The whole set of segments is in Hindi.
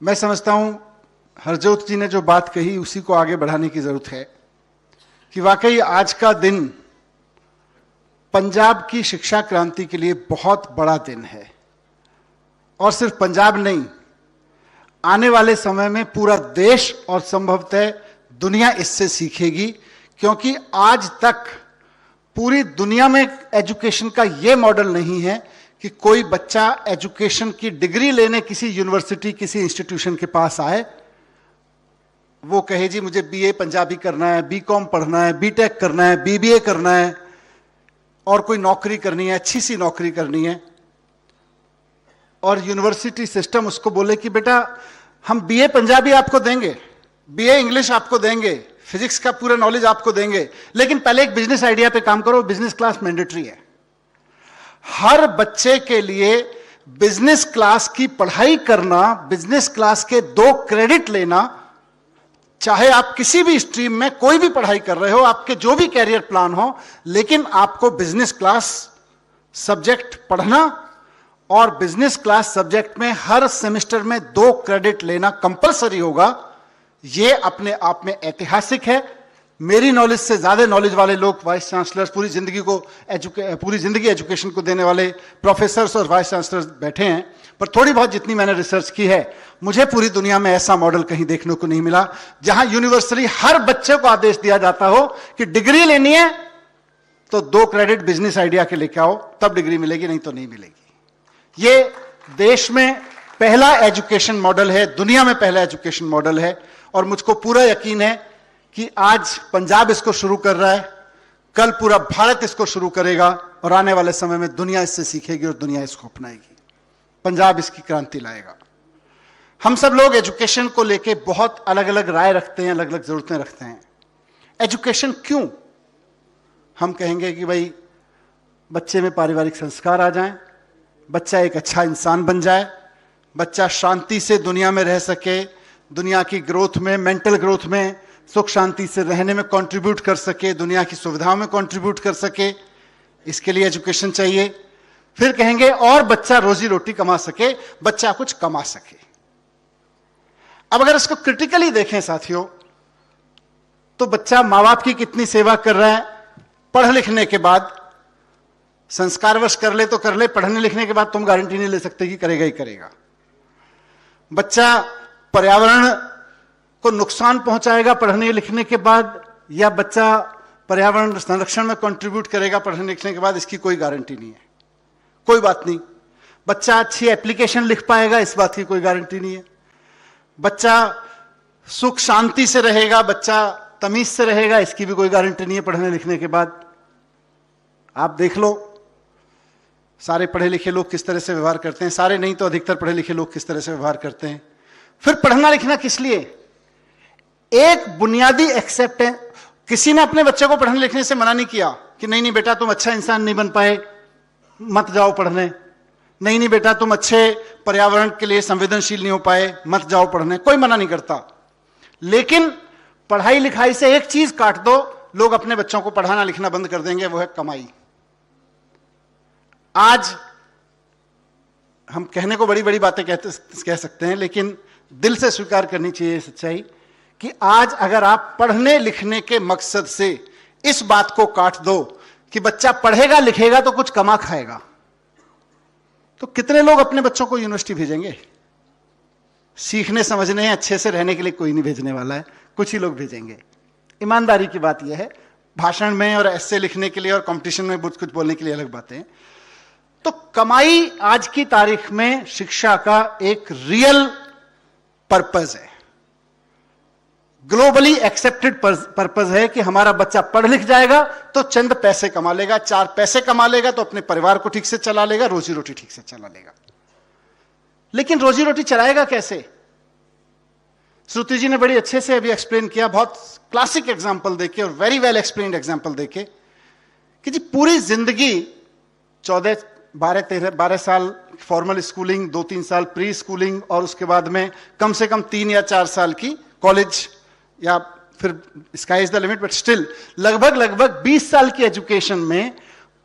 मैं समझता हूं हरजोत जी ने जो बात कही उसी को आगे बढ़ाने की जरूरत है कि वाकई आज का दिन पंजाब की शिक्षा क्रांति के लिए बहुत बड़ा दिन है। और सिर्फ पंजाब नहीं, आने वाले समय में पूरा देश और संभवतः दुनिया इससे सीखेगी, क्योंकि आज तक पूरी दुनिया में एजुकेशन का यह मॉडल नहीं है कि कोई बच्चा एजुकेशन की डिग्री लेने किसी यूनिवर्सिटी, किसी इंस्टीट्यूशन के पास आए, वो कहे जी मुझे बीए पंजाबी करना है, बीकॉम पढ़ना है, बीटेक करना है, बीबीए करना है और कोई नौकरी करनी है, अच्छी सी नौकरी करनी है, और यूनिवर्सिटी सिस्टम उसको बोले कि बेटा हम बीए पंजाबी आपको देंगे, बीए इंग्लिश आपको देंगे, फिजिक्स का पूरा नॉलेज आपको देंगे, लेकिन पहले एक बिजनेस आइडिया पे काम करो, बिजनेस क्लास मैंडेटरी है। हर बच्चे के लिए बिजनेस क्लास की पढ़ाई करना, बिजनेस क्लास के 2 क्रेडिट लेना, चाहे आप किसी भी स्ट्रीम में कोई भी पढ़ाई कर रहे हो, आपके जो भी कैरियर प्लान हो, लेकिन आपको बिजनेस क्लास सब्जेक्ट पढ़ना और बिजनेस क्लास सब्जेक्ट में हर सेमेस्टर में 2 क्रेडिट लेना कंपलसरी होगा। यह अपने आप में ऐतिहासिक है। मेरी नॉलेज से ज्यादा नॉलेज वाले लोग, वाइस चांसलर्स, पूरी जिंदगी एजुकेशन को देने वाले प्रोफेसर्स और वाइस चांसलर्स बैठे हैं, पर थोड़ी बहुत जितनी मैंने रिसर्च की है, मुझे पूरी दुनिया में ऐसा मॉडल कहीं देखने को नहीं मिला जहां यूनिवर्सली हर बच्चे को आदेश दिया जाता हो कि डिग्री लेनी है तो 2 क्रेडिट बिजनेस आइडिया के लेके आओ, तब डिग्री मिलेगी, नहीं तो नहीं मिलेगी। यह देश में पहला एजुकेशन मॉडल है, दुनिया में पहला एजुकेशन मॉडल है, और मुझको पूरा यकीन है कि आज पंजाब इसको शुरू कर रहा है, कल पूरा भारत इसको शुरू करेगा और आने वाले समय में दुनिया इससे सीखेगी और दुनिया इसको अपनाएगी। पंजाब इसकी क्रांति लाएगा। हम सब लोग एजुकेशन को लेके बहुत अलग अलग राय रखते हैं, अलग अलग जरूरतें रखते हैं। एजुकेशन क्यों? हम कहेंगे कि भाई बच्चे में पारिवारिक संस्कार आ जाएं, बच्चा एक अच्छा इंसान बन जाए, बच्चा शांति से दुनिया में रह सके, दुनिया की ग्रोथ में, मेंटल ग्रोथ में सुख शांति से रहने में कंट्रीब्यूट कर सके, दुनिया की सुविधाओं में कंट्रीब्यूट कर सके, इसके लिए एजुकेशन चाहिए। फिर कहेंगे और बच्चा रोजी रोटी कमा सके, बच्चा कुछ कमा सके। अब अगर इसको क्रिटिकली देखें साथियों, तो बच्चा मां बाप की कितनी सेवा कर रहा है, पढ़ लिखने के बाद, संस्कारवश कर ले तो कर ले, पढ़ने लिखने के बाद तुम गारंटी नहीं ले सकते कि करेगा ही करेगा। बच्चा पर्यावरण को नुकसान पहुंचाएगा पढ़ने लिखने के बाद, या बच्चा पर्यावरण संरक्षण में कंट्रीब्यूट करेगा पढ़ने लिखने के बाद, इसकी कोई गारंटी नहीं है। कोई बात नहीं। बच्चा अच्छी एप्लीकेशन लिख पाएगा, इस बात की कोई गारंटी नहीं है। बच्चा सुख शांति से रहेगा, बच्चा तमीज से रहेगा, इसकी भी कोई गारंटी नहीं है पढ़ने लिखने के बाद। आप देख लो सारे पढ़े लिखे लोग किस तरह से व्यवहार करते हैं, सारे नहीं तो अधिकतर पढ़े लिखे लोग किस तरह से व्यवहार करते हैं। फिर पढ़ना लिखना किस लिए? एक बुनियादी एक्सेप्ट है। किसी ने अपने बच्चे को पढ़ने लिखने से मना नहीं किया कि नहीं नहीं बेटा तुम अच्छा इंसान नहीं बन पाए, मत जाओ पढ़ने, नहीं नहीं बेटा तुम अच्छे पर्यावरण के लिए संवेदनशील नहीं हो पाए, मत जाओ पढ़ने, कोई मना नहीं करता। लेकिन पढ़ाई लिखाई से एक चीज काट दो, लोग अपने बच्चों को पढ़ाना लिखना बंद कर देंगे, वो है कमाई। आज हम कहने को बड़ी बड़ी बातें कह सकते हैं, लेकिन दिल से स्वीकार करनी चाहिए सच्चाई कि आज अगर आप पढ़ने लिखने के मकसद से इस बात को काट दो कि बच्चा पढ़ेगा लिखेगा तो कुछ कमा खाएगा, तो कितने लोग अपने बच्चों को यूनिवर्सिटी भेजेंगे? सीखने समझने, अच्छे से रहने के लिए कोई नहीं भेजने वाला है, कुछ ही लोग भेजेंगे। ईमानदारी की बात यह है। भाषण में और ऐसे लिखने के लिए और कंपटीशन में कुछ बोलने के लिए अलग बातें। तो कमाई आज की तारीख में शिक्षा का एक रियल पर्पस है, ग्लोबली एक्सेप्टेड पर्पस है कि हमारा बच्चा पढ़ लिख जाएगा तो चंद पैसे कमा लेगा, 4 पैसे कमा लेगा तो अपने परिवार को ठीक से चला लेगा, रोजी रोटी ठीक से चला लेगा। लेकिन रोजी रोटी चलाएगा कैसे? श्रुति जी ने बड़ी अच्छे से अभी एक्सप्लेन किया, बहुत क्लासिक एग्जांपल देके और वेरी वेल एक्सप्लेन्ड एग्जांपल देके, कि जी पूरी जिंदगी 12 साल फॉर्मल स्कूलिंग, 2-3 साल प्री स्कूलिंग और उसके बाद में कम से कम 3 या 4 साल की कॉलेज, या फिर sky is the limit, but still लगभग 20 साल की एजुकेशन में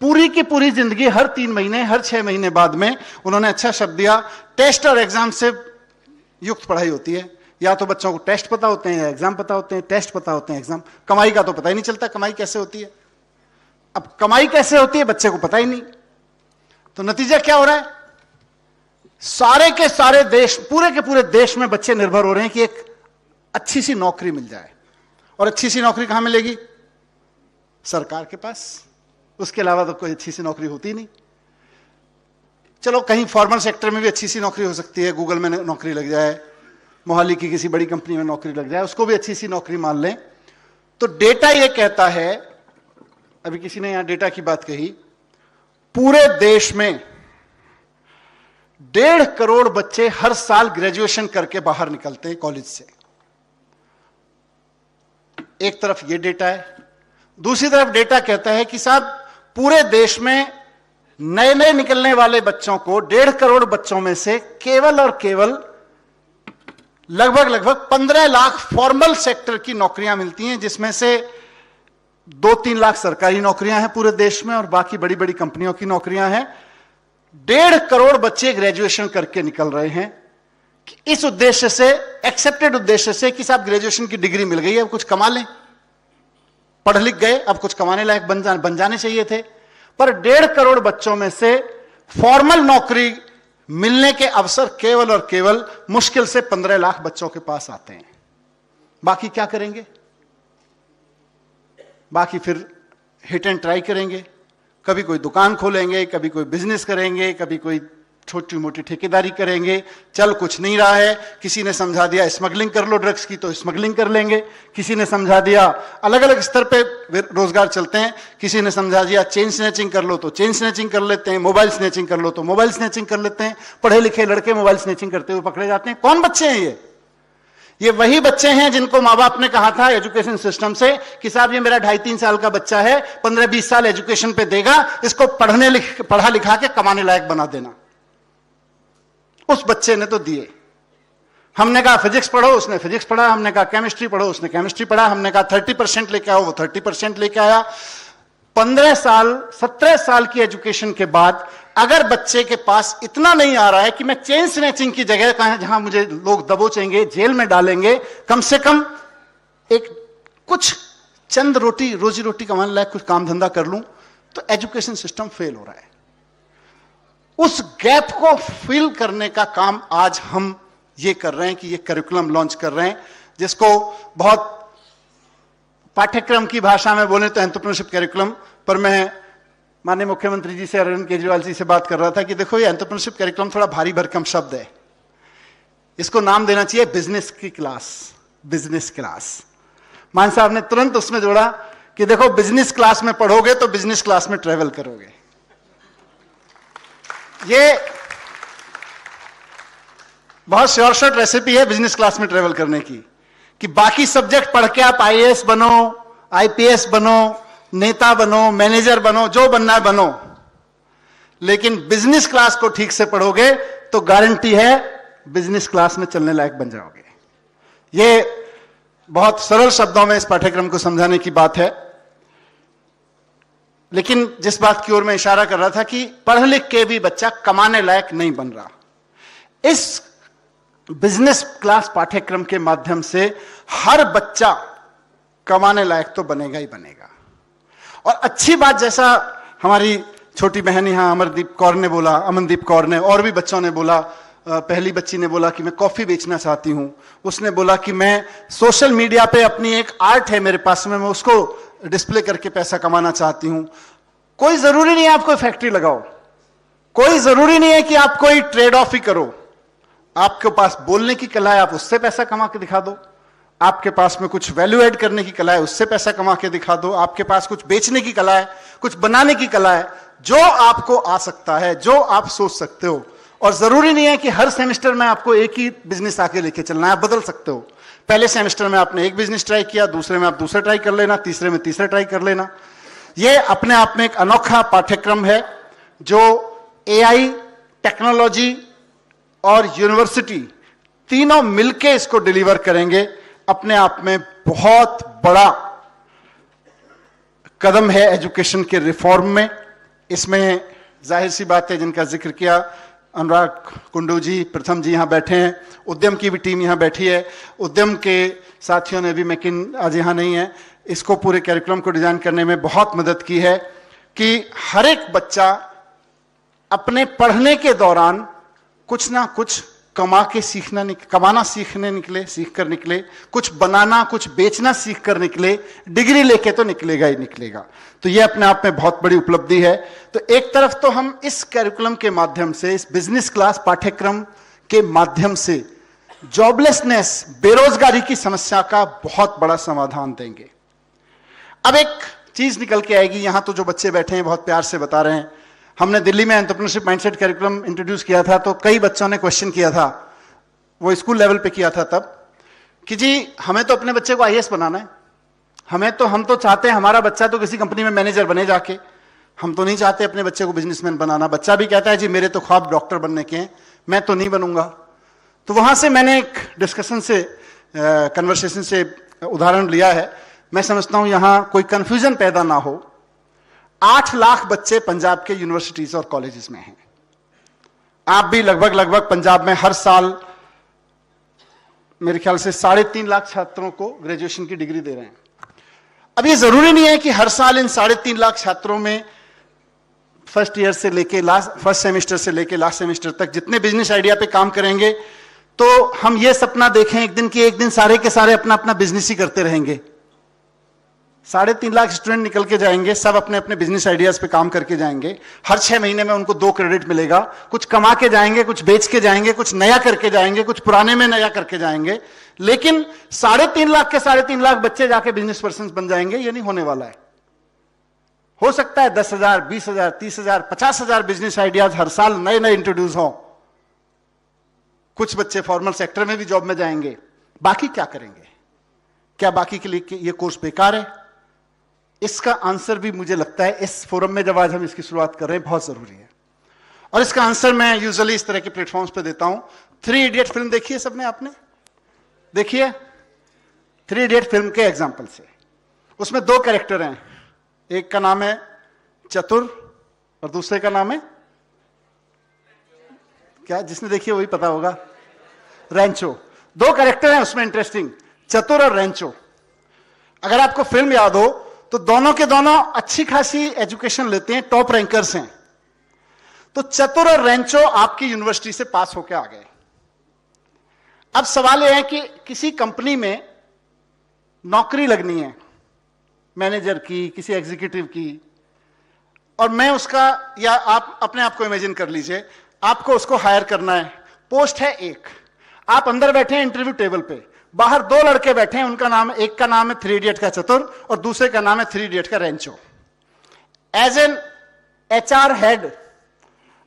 पूरी की पूरी जिंदगी हर 3 महीने, हर 6 महीने बाद में उन्होंने अच्छा शब्द दिया, टेस्ट और एग्जाम से युक्त पढ़ाई होती है। या तो बच्चों को टेस्ट पता होते हैं या एग्जाम पता होते हैं, टेस्ट पता होते हैं एग्जाम। कमाई का तो पता ही नहीं चलता कमाई कैसे होती है। अब कमाई कैसे होती है बच्चे को पता ही नहीं। तो नतीजा क्या हो रहा है, सारे के सारे देश, पूरे के पूरे देश में बच्चे निर्भर हो रहे हैं कि एक अच्छी सी नौकरी मिल जाए। और अच्छी सी नौकरी कहां मिलेगी, सरकार के पास। उसके अलावा तो कोई अच्छी सी नौकरी होती नहीं। चलो कहीं फॉर्मल सेक्टर में भी अच्छी सी नौकरी हो सकती है, गूगल में नौकरी लग जाए, मोहाली की किसी बड़ी कंपनी में नौकरी लग जाए, उसको भी अच्छी सी नौकरी मान लें। तो डेटा यह कहता है, अभी किसी ने यहां डेटा की बात कही, पूरे देश में 1.5 करोड़ बच्चे हर साल ग्रेजुएशन करके बाहर निकलते हैं कॉलेज से। एक तरफ यह डेटा है, दूसरी तरफ डेटा कहता है कि साहब पूरे देश में नए नए निकलने वाले बच्चों को 1.5 करोड़ बच्चों में से केवल और केवल लगभग 15 लाख फॉर्मल सेक्टर की नौकरियां मिलती हैं, जिसमें से 2-3 लाख सरकारी नौकरियां हैं पूरे देश में और बाकी बड़ी बड़ी कंपनियों की नौकरियां हैं। 1.5 करोड़ बच्चे ग्रेजुएशन करके निकल रहे हैं कि इस उद्देश्य से, एक्सेप्टेड उद्देश्य से कि साहब ग्रेजुएशन की डिग्री मिल गई है, अब कुछ कमा लें, पढ़ लिख गए, अब कुछ कमाने लायक बन जाने चाहिए थे। पर 1.5 करोड़ बच्चों में से फॉर्मल नौकरी मिलने के अवसर केवल और केवल मुश्किल से 15 लाख बच्चों के पास आते हैं। बाकी क्या करेंगे, बाकी फिर हिट एंड ट्राई करेंगे, कभी कोई दुकान खोलेंगे, कभी कोई बिजनेस करेंगे, कभी कोई छोटी मोटी ठेकेदारी करेंगे। चल कुछ नहीं रहा है, किसी ने समझा दिया स्मगलिंग कर लो ड्रग्स की, तो स्मगलिंग कर लेंगे। किसी ने समझा दिया, अलग अलग स्तर पे रोजगार चलते हैं। किसी ने समझा दिया चेन स्नैचिंग कर लो तो चेन स्नैचिंग कर लेते हैं, मोबाइल स्नैचिंग कर लो तो मोबाइल स्नैचिंग कर लेते हैं। पढ़े लिखे लड़के मोबाइल स्नैचिंग करते हुए पकड़े जाते हैं। कौन बच्चे हैं ये वही बच्चे हैं जिनको माँ बाप ने कहा था एजुकेशन सिस्टम से कि साहब ये मेरा 2.5-3 साल का बच्चा है, 15-20 साल एजुकेशन पे देगा, इसको पढ़ा लिखा के कमाने लायक बना देना। उस बच्चे ने तो दिए। हमने कहा फिजिक्स पढ़ो, उसने फिजिक्स पढ़ा। हमने कहा केमिस्ट्री पढ़ो, उसने केमिस्ट्री पढ़ा। हमने कहा 30% लेके आओ, वो 30% लेके आया। 15 साल 17 साल की एजुकेशन के बाद अगर बच्चे के पास इतना नहीं आ रहा है कि मैं चेन स्नैचिंग की जगह कहां, जहां मुझे लोग दबोचेंगे, जेल में डालेंगे, कम से कम एक कुछ चंद रोजी रोटी कमाने लायक कुछ काम धंधा कर लूं, तो एजुकेशन सिस्टम फेल हो रहा है। उस गैप को फिल करने का काम आज हम ये कर रहे हैं कि ये करिकुलम लॉन्च कर रहे हैं, जिसको बहुत पाठ्यक्रम की भाषा में बोले तो एंटरप्रेन्योरशिप करिकुलम। पर मैं माननीय मुख्यमंत्री जी से, अरविंद केजरीवाल जी से बात कर रहा था कि देखो ये एंटरप्रेन्योरशिप करिकुलम थोड़ा भारी भरकम शब्द है, इसको नाम देना चाहिए बिजनेस की क्लास, बिजनेस क्लास। मान साहब ने तुरंत उसमें जोड़ा कि देखो बिजनेस क्लास में पढ़ोगे तो बिजनेस क्लास में ट्रेवल करोगे। ये बहुत शॉर्ट रेसिपी है बिजनेस क्लास में ट्रेवल करने की, कि बाकी सब्जेक्ट पढ़ के आप आईएएस बनो, आईपीएस बनो, नेता बनो, मैनेजर बनो, जो बनना है बनो, लेकिन बिजनेस क्लास को ठीक से पढ़ोगे तो गारंटी है बिजनेस क्लास में चलने लायक बन जाओगे। ये बहुत सरल शब्दों में इस पाठ्यक्रम को समझाने की बात है, लेकिन जिस बात की ओर मैं इशारा कर रहा था कि पढ़ लिख के भी बच्चा कमाने लायक नहीं बन रहा। इस बिजनेस क्लास पाठ्यक्रम के माध्यम से हर बच्चा कमाने लायक तो बनेगा ही बनेगा। और अच्छी बात, जैसा हमारी छोटी बहन यहां अमरदीप कौर ने बोला, अमनदीप कौर ने, और भी बच्चों ने बोला, पहली बच्ची ने बोला कि मैं कॉफी बेचना चाहती हूं, उसने बोला कि मैं सोशल मीडिया पे अपनी एक आर्ट है मेरे पास में, मैं उसको डिस्प्ले करके पैसा कमाना चाहती हूं। कोई जरूरी नहीं है आप कोई फैक्ट्री लगाओ, कोई जरूरी नहीं है कि आप कोई ट्रेड ऑफ ही करो। आपके पास बोलने की कला है, आप उससे पैसा कमा के दिखा दो। आपके पास में कुछ वैल्यू ऐड करने की कला है, उससे पैसा कमा के दिखा दो। आपके पास कुछ बेचने की कला है, कुछ बनाने की कला है, जो आपको आ सकता है, जो आप सोच सकते हो। और जरूरी नहीं है कि हर सेमेस्टर में आपको एक ही बिजनेस आके लेके चलना है, आप बदल सकते हो। पहले सेमेस्टर में आपने एक बिजनेस ट्राई किया, दूसरे में आप दूसरा ट्राई कर लेना, तीसरे में तीसरा ट्राई कर लेना। यह अपने आप में एक अनोखा पाठ्यक्रम है जो एआई, टेक्नोलॉजी और यूनिवर्सिटी तीनों मिलके इसको डिलीवर करेंगे। अपने आप में बहुत बड़ा कदम है एजुकेशन के रिफॉर्म में। इसमें जाहिर सी बात है, जिनका जिक्र किया, अनुराग कुंडू जी, प्रथम जी यहाँ बैठे हैं, उद्यम की भी टीम यहाँ बैठी है, उद्यम के साथियों ने भी, मैकिन आज यहाँ नहीं है, इसको पूरे कैरिकुलम को डिजाइन करने में बहुत मदद की है कि हर एक बच्चा अपने पढ़ने के दौरान कुछ ना कुछ कमाना सीख कर निकले, कुछ बनाना, कुछ बेचना सीख कर निकले, डिग्री लेके तो निकलेगा ही निकलेगा। तो ये अपने आप में बहुत बड़ी उपलब्धि है। तो एक तरफ तो हम इस कैरिकुलम के माध्यम से, इस बिजनेस क्लास पाठ्यक्रम के माध्यम से जॉबलेसनेस, बेरोजगारी की समस्या का बहुत बड़ा समाधान देंगे। अब एक चीज निकल के आएगी, यहां तो जो बच्चे बैठे हैं बहुत प्यार से बता रहे हैं, हमने दिल्ली में एंटरप्रेन्योरशिप माइंडसेट कैरिकुलम इंट्रोड्यूस किया था, तो कई बच्चों ने क्वेश्चन किया था, वो स्कूल लेवल पे किया था तब, कि जी हमें तो अपने बच्चे को आईएएस बनाना है, हम तो चाहते हैं हमारा बच्चा तो किसी कंपनी में मैनेजर बने जाके, हम तो नहीं चाहते अपने बच्चे को बिजनेसमैन बनाना। बच्चा भी कहता है जी मेरे तो ख्वाब डॉक्टर बनने के हैं, मैं तो नहीं बनूंगा। तो वहां से मैंने एक डिस्कशन से, कन्वर्सेशन से उदाहरण लिया है। मैं समझता हूं यहां कोई कंफ्यूजन पैदा ना हो। 8 लाख बच्चे पंजाब के यूनिवर्सिटीज और कॉलेजेस में हैं। आप भी लगभग पंजाब में हर साल मेरे ख्याल से 3.5 लाख छात्रों को ग्रेजुएशन की डिग्री दे रहे हैं। अब ये जरूरी नहीं है कि हर साल इन 3.5 लाख छात्रों में फर्स्ट सेमेस्टर से लेके लास्ट सेमेस्टर तक जितने बिजनेस आइडिया पे काम करेंगे, तो हम ये सपना देखें एक दिन सारे के सारे अपना अपना बिजनेस ही करते रहेंगे। 3.5 लाख स्टूडेंट निकल के जाएंगे, सब अपने अपने बिजनेस आइडियाज पे काम करके जाएंगे। हर 6 महीने में उनको 2 क्रेडिट मिलेगा, कुछ कमा के जाएंगे, कुछ बेच के जाएंगे, कुछ नया करके जाएंगे, कुछ पुराने में नया करके जाएंगे। लेकिन 3.5 लाख के 3.5 लाख बच्चे जाके बिजनेस पर्सन बन जाएंगे, ये नहीं होने वाला है। हो सकता है 10,000, 20,000, 30,000, 50,000 बिजनेस आइडियाज हर साल नए नए इंट्रोड्यूस हो। कुछ बच्चे फॉर्मल सेक्टर में भी जॉब में जाएंगे, बाकी क्या करेंगे? क्या बाकी के लिए ये कोर्स बेकार है? इसका आंसर भी मुझे लगता है इस फोरम में जब आज हम इसकी शुरुआत कर रहे हैं बहुत जरूरी है। और इसका आंसर मैं यूजुअली इस तरह के प्लेटफॉर्म्स पे देता हूं। 3 इडियट फिल्म देखी है सबने? आपने देखिए 3 इडियट फिल्म के एग्जाम्पल से, उसमें 2 कैरेक्टर हैं, एक का नाम है चतुर और दूसरे का नाम है क्या? जिसने देखी है वही पता होगा, रेंचो। 2 कैरेक्टर हैं उसमें इंटरेस्टिंग, चतुर और रेंचो। अगर आपको फिल्म याद हो तो दोनों के दोनों अच्छी खासी एजुकेशन लेते हैं, टॉप रैंकर्स हैं। तो चतुर और रेंचो आपकी यूनिवर्सिटी से पास होकर आ गए। अब सवाल यह है कि किसी कंपनी में नौकरी लगनी है, मैनेजर की, किसी एग्जीक्यूटिव की, और मैं उसका, या आप अपने आप को इमेजिन कर लीजिए, आपको उसको हायर करना है। पोस्ट है 1, आप अंदर बैठे हैं इंटरव्यू टेबल पे, बाहर 2 लड़के बैठे हैं, उनका नाम, एक का नाम है 3 इडियट का चतुर और दूसरे का नाम है 3 इडियट का Rancho. As an HR head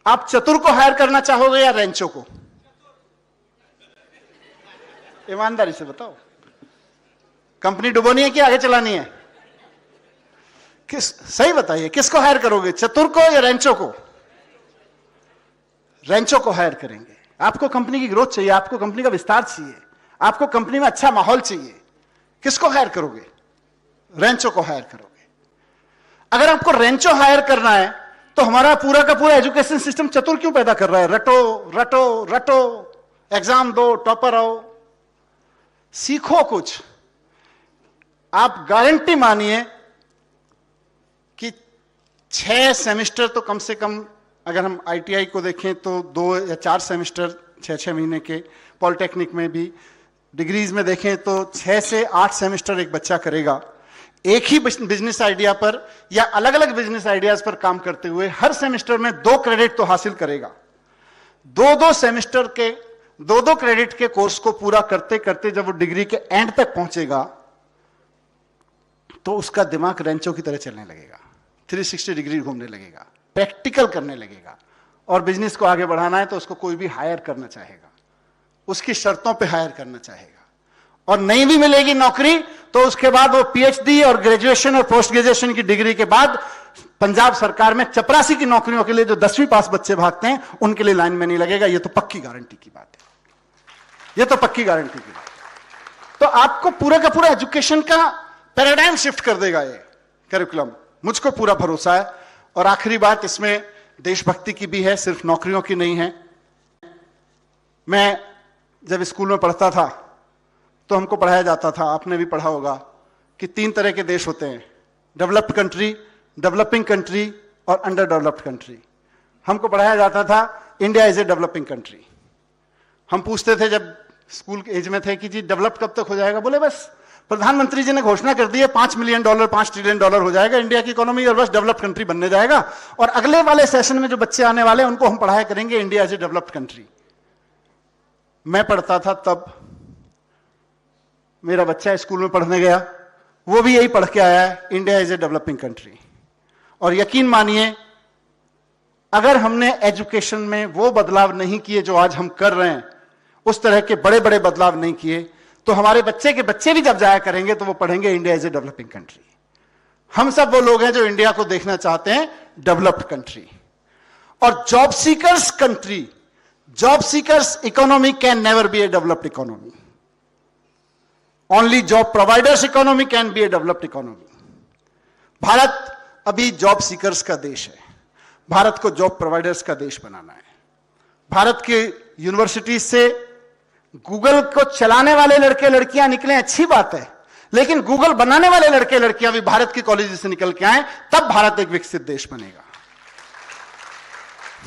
आप चतुर को हायर करना चाहोगे या रेंचो को? ईमानदारी से बताओ, कंपनी डुबोनी है कि आगे चलानी है? सही बताइए, किसको हायर करोगे, चतुर को या रेंचो को? रेंचो को हायर करेंगे। आपको कंपनी की ग्रोथ चाहिए, आपको कंपनी का विस्तार चाहिए, आपको कंपनी में अच्छा माहौल चाहिए, किसको हायर करोगे? रेंचो को हायर करोगे। अगर आपको रेंचो हायर करना है तो हमारा पूरा का पूरा एजुकेशन सिस्टम चतुर क्यों पैदा कर रहा है? रटो रटो रटो, एग्जाम दो, टॉपर आओ, सीखो कुछ। आप गारंटी मानिए कि 6 सेमेस्टर तो कम से कम, अगर हम ITI को देखें तो 2 या 4 सेमेस्टर 6-6 महीने के, पॉलिटेक्निक में भी, डिग्रीज में देखें तो 6 से 8 सेमेस्टर एक बच्चा करेगा, एक ही बिजनेस आइडिया पर या अलग अलग बिजनेस आइडियाज पर काम करते हुए हर सेमेस्टर में 2 क्रेडिट तो हासिल करेगा। 2-2 सेमेस्टर के 2-2 क्रेडिट के कोर्स को पूरा करते करते जब वो डिग्री के एंड तक पहुंचेगा तो उसका दिमाग रेंचो की तरह चलने लगेगा, 360 डिग्री घूमने लगेगा, प्रैक्टिकल करने लगेगा। और बिजनेस को आगे बढ़ाना है तो उसको कोई भी हायर करना चाहेगा, उसकी शर्तों पे हायर करना चाहेगा। और नहीं भी मिलेगी नौकरी तो उसके बाद वो PhD और ग्रेजुएशन और पोस्ट ग्रेजुएशन की डिग्री के बाद पंजाब सरकार में चपरासी की नौकरियों के लिए जो 10वीं पास बच्चे भागते हैं उनके लिए लाइन में नहीं लगेगा। ये तो पक्की गारंटी की बात है, ये तो पक्की गारंटी की बात है। तो आपको पूरा का पूरा एजुकेशन का पैराडाइम शिफ्ट कर देगा ये करिकुलम, मुझको पूरा भरोसा है। और आखिरी बात, इसमें देशभक्ति की भी है, सिर्फ नौकरियों की नहीं है। मैं जब स्कूल में पढ़ता था तो हमको पढ़ाया जाता था, आपने भी पढ़ा होगा, कि 3 तरह के देश होते हैं, डेवलप्ड कंट्री, डेवलपिंग कंट्री और अंडर डेवलप्ड कंट्री। हमको पढ़ाया जाता था India is a developing country. हम पूछते थे जब स्कूल के एज में थे कि जी डेवलप्ड कब तक हो जाएगा? बोले बस प्रधानमंत्री जी ने घोषणा कर दी है $5 मिलियन, $5 ट्रिलियन हो जाएगा इंडिया की इकोनॉमी और बस डेवलप्ड कंट्री बनने जाएगा। और अगले वाले सेशन में जो बच्चे आने वाले हैं उनको हम पढ़ाया करेंगे India is a developed country. मैं पढ़ता था तब, मेरा बच्चा स्कूल में पढ़ने गया, वो भी यही पढ़ के आया है, India is a developing country. और यकीन मानिए, अगर हमने एजुकेशन में वो बदलाव नहीं किए जो आज हम कर रहे हैं, उस तरह के बड़े बड़े बदलाव नहीं किए, तो हमारे बच्चे के बच्चे भी जब जाया करेंगे तो वो पढ़ेंगे India is a developing country. हम सब वो लोग हैं जो इंडिया को देखना चाहते हैं डेवलप्ड कंट्री। और job seekers country, job seekers economy can never be A developed economy. Only job providers economy can be A developed economy. Bharat अभी जॉब सीकर्स का देश है, भारत को जॉब प्रोवाइडर्स का देश बनाना है। भारत के यूनिवर्सिटी से गूगल को चलाने वाले लड़के लड़कियां निकले, अच्छी बात है, लेकिन गूगल बनाने वाले लड़के लड़कियां भी भारत के कॉलेज से निकल के आए, तब भारत एक विकसित देश बनेगा।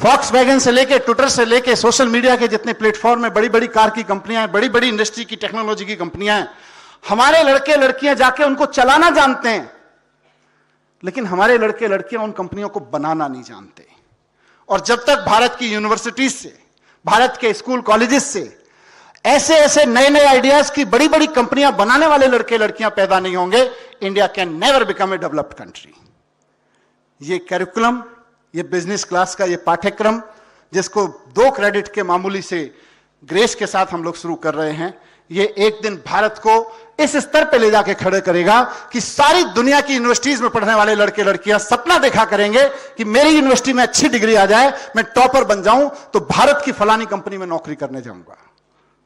फॉक्सवैगन से लेके, ट्विटर से लेके, सोशल मीडिया के जितने प्लेटफॉर्म में बड़ी बड़ी कार की कंपनियां हैं, बड़ी बड़ी इंडस्ट्री की, टेक्नोलॉजी की कंपनियां हैं, हमारे लड़के लड़कियां जाके उनको चलाना जानते हैं, लेकिन हमारे लड़के लड़कियां उन कंपनियों को बनाना नहीं जानते। और जब तक भारत की यूनिवर्सिटीज से, भारत के स्कूल कॉलेजेस से ऐसे ऐसे नए नए आइडियाज की बड़ी बड़ी कंपनियां बनाने वाले लड़के लड़कियां पैदा नहीं होंगे, India can never become a developed country. ये करिकुलम, ये बिजनेस क्लास का ये पाठ्यक्रम, जिसको 2 क्रेडिट के मामूली से ग्रेस के साथ हम लोग शुरू कर रहे हैं, ये एक दिन भारत को इस स्तर पे ले जाके खड़े करेगा कि सारी दुनिया की यूनिवर्सिटीज में पढ़ने वाले लड़के लड़कियां सपना देखा करेंगे कि मेरी यूनिवर्सिटी में अच्छी डिग्री आ जाए, मैं टॉपर बन जाऊं तो भारत की फलानी कंपनी में नौकरी करने जाऊंगा।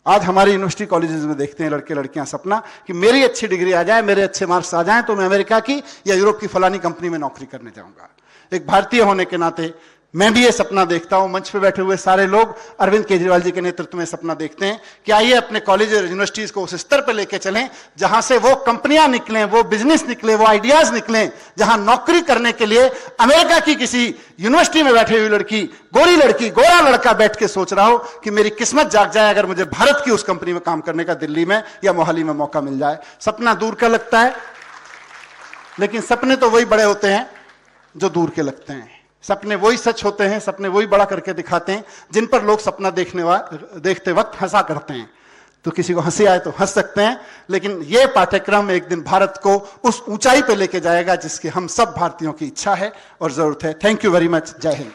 आज हमारी यूनिवर्सिटी कॉलेजेस में देखते हैं लड़के लड़कियां सपना कि मेरी अच्छी डिग्री आ जाए, मेरे अच्छे मार्क्स आ जाएं तो मैं अमेरिका की या यूरोप की फलानी कंपनी में नौकरी करने जाऊंगा। एक भारतीय होने के नाते मैं भी ये सपना देखता हूं। मंच पे बैठे हुए सारे लोग अरविंद केजरीवाल जी के नेतृत्व में सपना देखते हैं कि आइए अपने कॉलेज और यूनिवर्सिटीज को उस स्तर पर लेके चलें जहां से वो कंपनियां निकलें, वो बिजनेस निकले, वो आइडियाज निकलें, जहां नौकरी करने के लिए अमेरिका की किसी यूनिवर्सिटी में बैठी हुई लड़की, गोरी लड़की, गोरा लड़का बैठ के सोच रहा हो कि मेरी किस्मत जाग जाए अगर मुझे भारत की उस कंपनी में काम करने का दिल्ली में या मोहाली में मौका मिल जाए। सपना दूर का लगता है, लेकिन सपने तो वही बड़े होते हैं जो दूर के लगते हैं। सपने वही सच होते हैं, सपने वही बड़ा करके दिखाते हैं जिन पर लोग सपना देखते वक्त हंसा करते हैं। तो किसी को हंसी आए तो हंस सकते हैं, लेकिन यह पाठ्यक्रम एक दिन भारत को उस ऊंचाई पे लेके जाएगा जिसकी हम सब भारतीयों की इच्छा है और जरूरत है। Thank you very much. जय हिंद।